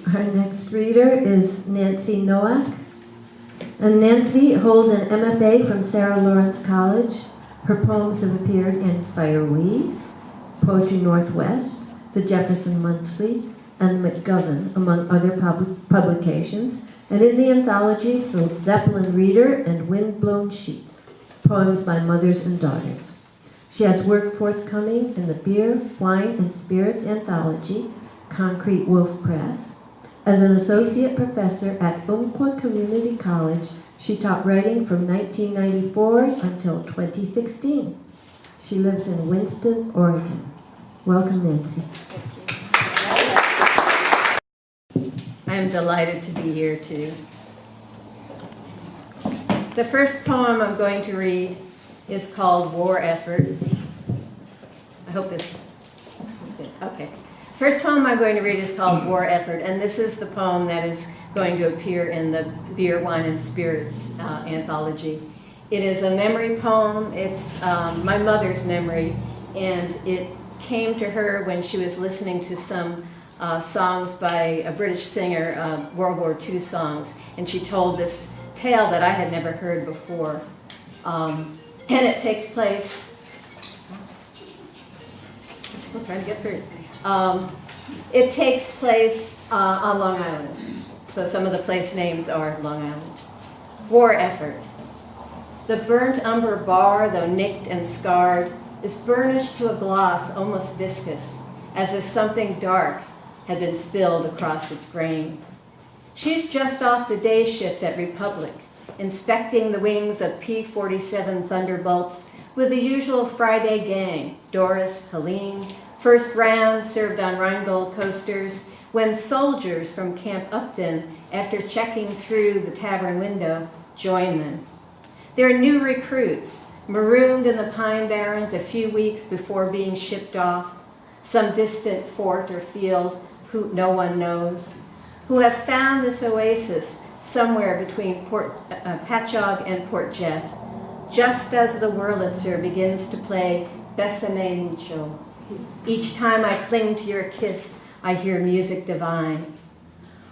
Our next reader is Nancy Nowak. And Nancy holds an MFA from Sarah Lawrence College. Her poems have appeared in Fireweed, Poetry Northwest, the Jefferson Monthly, and the McGovern, among other publications, and in the anthologies The Zeppelin Reader and Windblown Sheets, poems by mothers and daughters. She has work forthcoming in the Beer, Wine, and Spirits anthology, Concrete Wolf Press. As an associate professor at Umpqua Community College, she taught writing from 1994 until 2016. She lives in Winston, Oregon. Welcome, Nancy. I am delighted to be here, too. The first poem I'm going to read is called War Effort. I hope this is good. Okay. First poem I'm going to read is called War Effort, and this is the poem that is going to appear in the Beer, Wine, and Spirits anthology. It is a memory poem. It's my mother's memory, and it came to her when she was listening to some songs by a British singer, World War II songs, and she told this tale that I had never heard before. And it takes place, I'm trying to get through. It takes place on Long Island. So some of the place names are Long Island. War Effort. The burnt umber bar, though nicked and scarred, is burnished to a gloss almost viscous, as if something dark had been spilled across its grain. She's just off the day shift at Republic, inspecting the wings of P-47 Thunderbolts with the usual Friday gang, Doris, Helene, first round served on Rheingold coasters, when soldiers from Camp Upton, after checking through the tavern window, join them. They're new recruits, marooned in the Pine Barrens a few weeks before being shipped off, some distant fort or field who no one knows, who have found this oasis somewhere between Patchogue and Port Jeff, just as the Wurlitzer begins to play Besame Mucho. Each time I cling to your kiss, I hear music divine.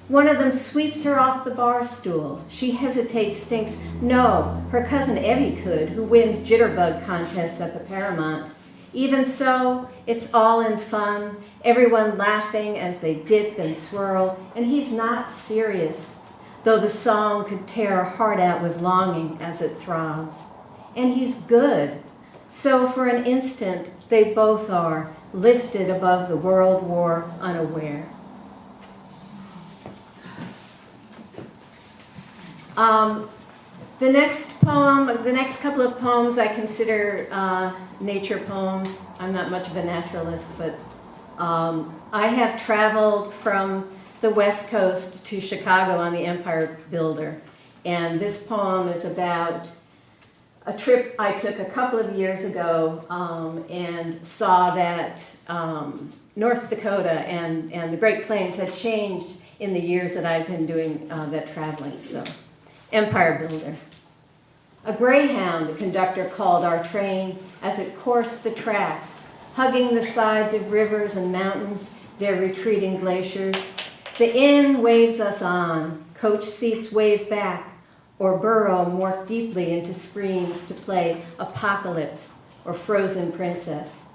One of them sweeps her off the bar stool. She hesitates, thinks, no, her cousin Evie could, who wins jitterbug contests at the Paramount. Even so, it's all in fun, everyone laughing as they dip and swirl, and he's not serious, though the song could tear her heart out with longing as it throbs. And he's good. So for an instant, they both are, lifted above the world war unaware. The next couple of poems I consider nature poems. I'm not much of a naturalist, but I have traveled from the West Coast to Chicago on the Empire Builder. And this poem is about a trip I took a couple of years ago and saw that North Dakota and the Great Plains had changed in the years that I've been doing that traveling. So, Empire Builder. A greyhound, the conductor called our train as it coursed the track, hugging the sides of rivers and mountains, their retreating glaciers. The inn waves us on, coach seats wave back, or burrow more deeply into screens to play Apocalypse or Frozen Princess.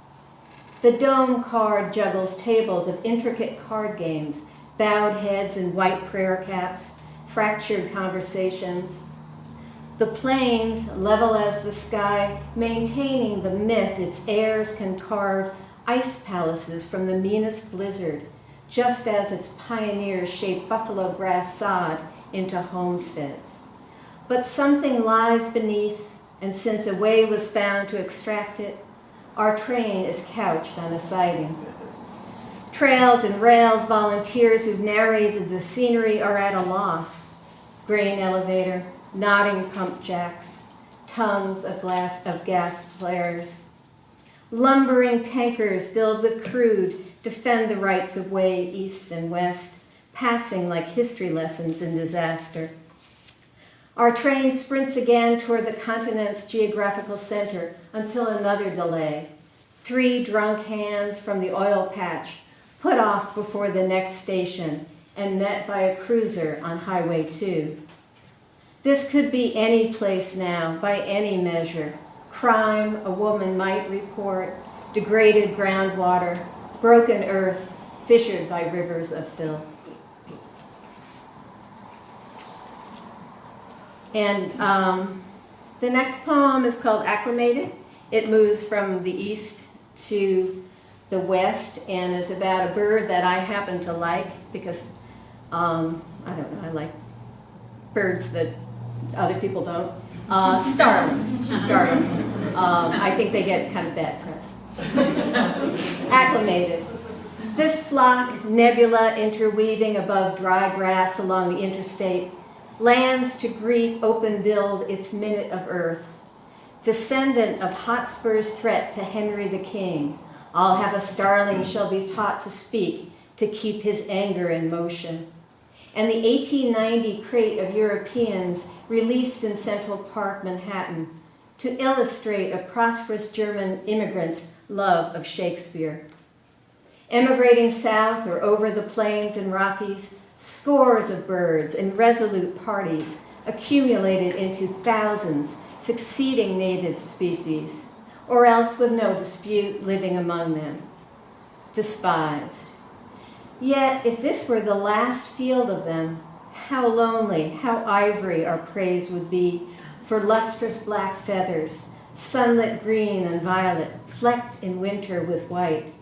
The dome card juggles tables of intricate card games, bowed heads and white prayer caps, fractured conversations. The plains, level as the sky, maintaining the myth its heirs can carve ice palaces from the meanest blizzard, just as its pioneers shape buffalo grass sod into homesteads. But something lies beneath, and since a way was found to extract it, our train is couched on a siding. Trails and rails volunteers who've narrated the scenery are at a loss. Grain elevator, nodding pump jacks, tons of gas flares. Lumbering tankers filled with crude defend the rights of way east and west, passing like history lessons in disaster. Our train sprints again toward the continent's geographical center until another delay. 3 drunk hands from the oil patch put off before the next station, and met by a cruiser on Highway 2. This could be any place now, by any measure. Crime, a woman might report, degraded groundwater, broken earth, fissured by rivers of filth. And the next poem is called Acclimated. It moves from the east to the west and is about a bird that I happen to like because, I don't know, I like birds that other people don't. Starlings. I think they get kind of bad press. Acclimated. This flock, nebula interweaving above dry grass along the interstate, lands to greet open-billed its minute of earth. Descendant of Hotspur's threat to Henry the King, I'll have a starling shall be taught to speak to keep his anger in motion. And the 1890 crate of Europeans released in Central Park, Manhattan, to illustrate a prosperous German immigrant's love of Shakespeare. Emigrating south or over the plains and Rockies, scores of birds in resolute parties accumulated into thousands, succeeding native species, or else with no dispute living among them. Despised. Yet, if this were the last field of them, how lonely, how ivory our praise would be for lustrous black feathers, sunlit green and violet, flecked in winter with white,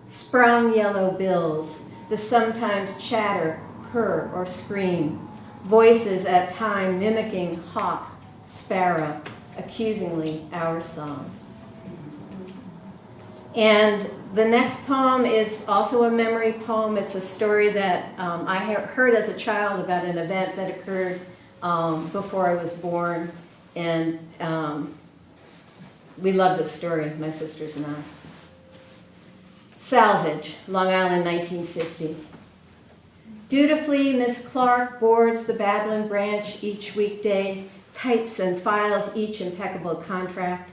sprung yellow bills, the sometimes chatter, purr, or scream, voices at time mimicking hawk, sparrow, accusingly our song. And the next poem is also a memory poem. It's a story that I heard as a child about an event that occurred before I was born. And we love this story, my sisters and I. Salvage, Long Island, 1950. Dutifully, Miss Clark boards the Babylon branch each weekday, types and files each impeccable contract,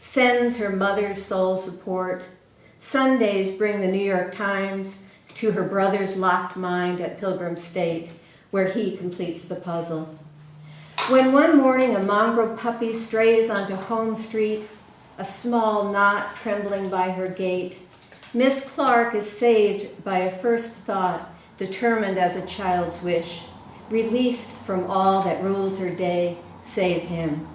sends her mother's sole support. Sundays bring the New York Times to her brother's locked mind at Pilgrim State, where he completes the puzzle. When one morning a mongrel puppy strays onto Home Street, a small knot trembling by her gate, Miss Clark is saved by a first thought, determined as a child's wish, released from all that rules her day, save him.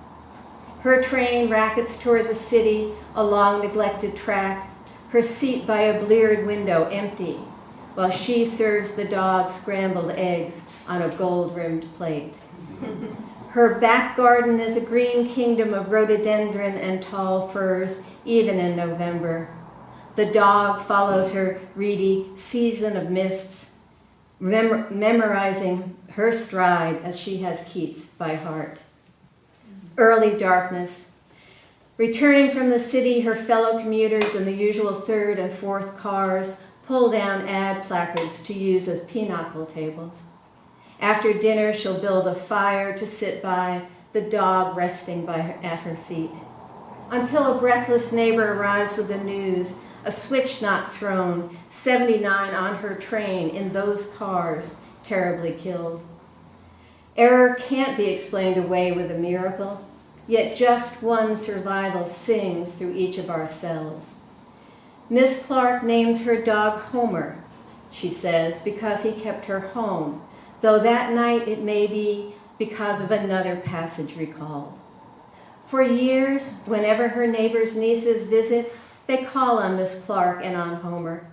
Her train rackets toward the city along neglected track, her seat by a bleared window empty, while she serves the dog scrambled eggs on a gold-rimmed plate. Her back garden is a green kingdom of rhododendron and tall firs, even in November. The dog follows her reedy season of mists, memorizing her stride as she has Keats by heart. Early darkness. Returning from the city, her fellow commuters in the usual third and fourth cars pull down ad placards to use as pinochle tables. After dinner, she'll build a fire to sit by, the dog resting at her feet. Until a breathless neighbor arrives with the news, a switch not thrown, 79 on her train in those cars, terribly killed. Error can't be explained away with a miracle, yet just one survival sings through each of our cells. Miss Clark names her dog Homer, she says, because he kept her home, though that night it may be because of another passage recalled. For years, whenever her neighbors' nieces visit, they call on Miss Clark and on Homer.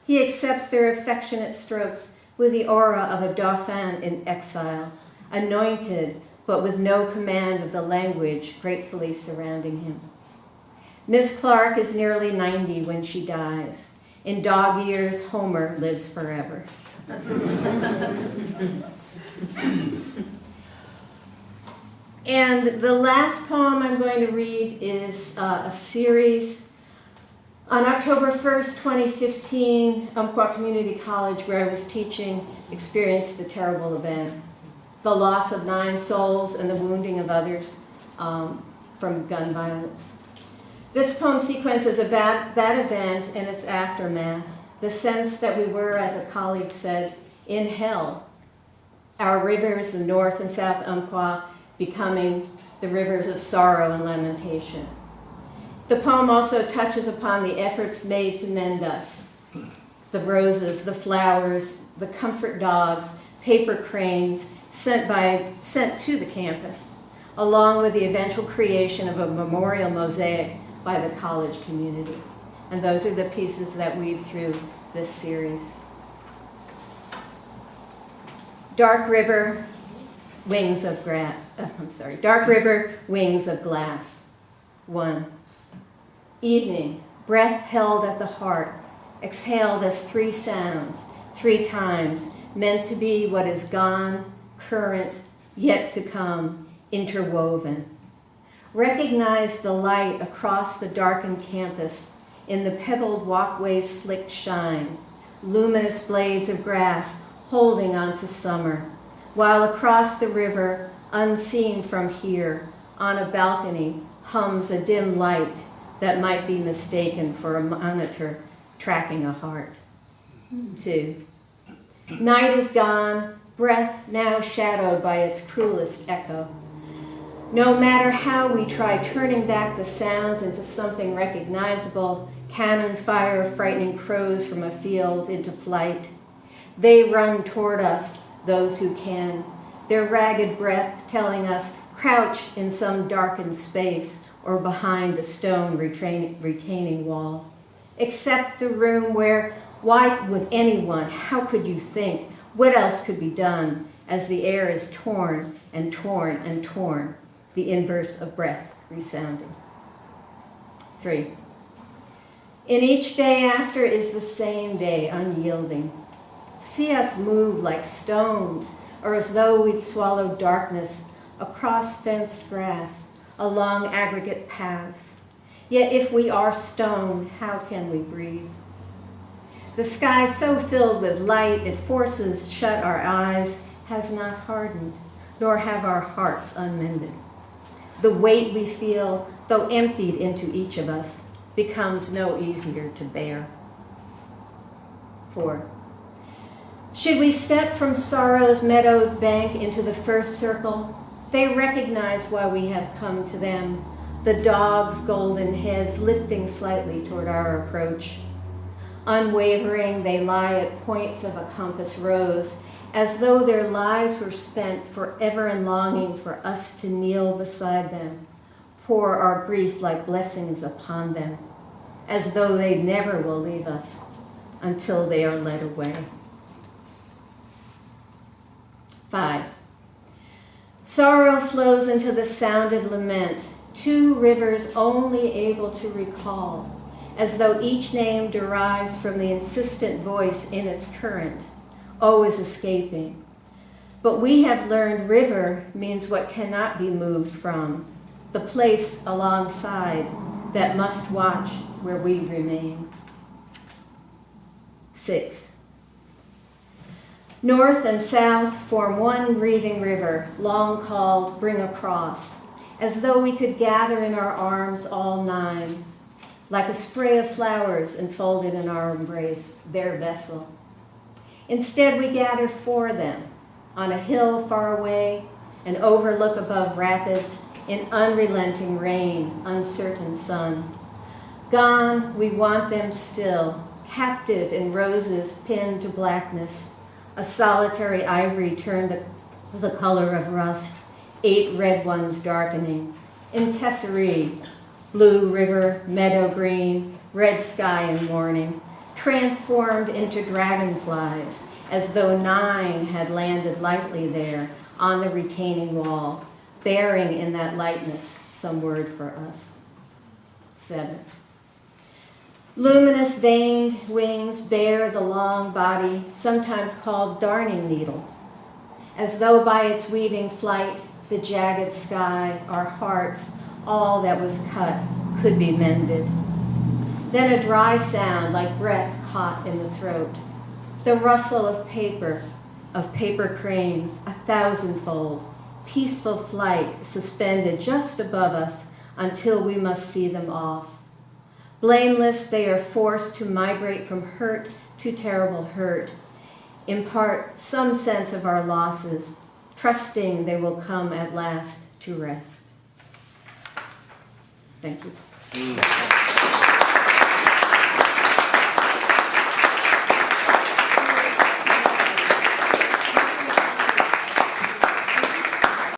He accepts their affectionate strokes with the aura of a dauphin in exile, anointed, but with no command of the language gratefully surrounding him. Miss Clark is nearly 90 when she dies. In dog years, Homer lives forever. And the last poem I'm going to read is a series. On October 1st, 2015, Umpqua Community College, where I was teaching, experienced a terrible event. The loss of 9 souls and the wounding of others from gun violence. This poem sequence is about that event and its aftermath, the sense that we were, as a colleague said, in hell, our rivers, the North and South Umpqua, becoming the rivers of sorrow and lamentation. The poem also touches upon the efforts made to mend us. The roses, the flowers, the comfort dogs, paper cranes sent to the campus, along with the eventual creation of a memorial mosaic by the college community. And those are the pieces that weave through this series. Dark River, Wings of Glass. 1. Evening, breath held at the heart, exhaled as 3 sounds, 3 times, meant to be what is gone, current, yet to come, interwoven. Recognize the light across the darkened campus in the pebbled walkway's slick shine, luminous blades of grass holding on to summer, while across the river, unseen from here, on a balcony, hums a dim light that might be mistaken for a monitor tracking a heart. 2. Night is gone, breath now shadowed by its cruelest echo. No matter how we try turning back the sounds into something recognizable, cannon fire frightening crows from a field into flight, they run toward us, those who can, their ragged breath telling us, crouch in some darkened space or behind a stone retaining wall. Accept the room where, why would anyone, how could you think, what else could be done as the air is torn and torn and torn, the inverse of breath resounding. 3. In each day after is the same day, unyielding. See us move like stones, or as though we'd swallowed darkness across fenced grass, along aggregate paths. Yet if we are stone, how can we breathe? The sky so filled with light it forces shut our eyes has not hardened, nor have our hearts unmended. The weight we feel, though emptied into each of us, becomes no easier to bear. 4. Should we step from sorrow's meadowed bank into the first circle, they recognize why we have come to them, the dogs' golden heads lifting slightly toward our approach. Unwavering, they lie at points of a compass rose, as though their lives were spent forever in longing for us to kneel beside them, pour our grief like blessings upon them, as though they never will leave us until they are led away. 5. Sorrow flows into the sounded lament, 2 rivers only able to recall, as though each name derives from the insistent voice in its current, always escaping. But we have learned river means what cannot be moved from, the place alongside that must watch where we remain. 6. North and south form one grieving river, long called Bring Across, as though we could gather in our arms all 9, like a spray of flowers enfolded in our embrace, their vessel. Instead, we gather for them, on a hill far away, an overlook above rapids, in unrelenting rain, uncertain sun. Gone, we want them still, captive in roses pinned to blackness, a solitary ivory turned the color of rust, 8 red ones darkening. In Tesserie, blue river, meadow green, red sky in morning, transformed into dragonflies, as though 9 had landed lightly there on the retaining wall, bearing in that lightness some word for us. 7. Luminous veined wings bear the long body, sometimes called darning needle, as though by its weaving flight, the jagged sky, our hearts, all that was cut, could be mended. Then a dry sound like breath caught in the throat, the rustle of paper cranes, 1,000-fold, peaceful flight suspended just above us until we must see them off. Blameless, they are forced to migrate from hurt to terrible hurt, impart some sense of our losses, trusting they will come at last to rest. Thank you.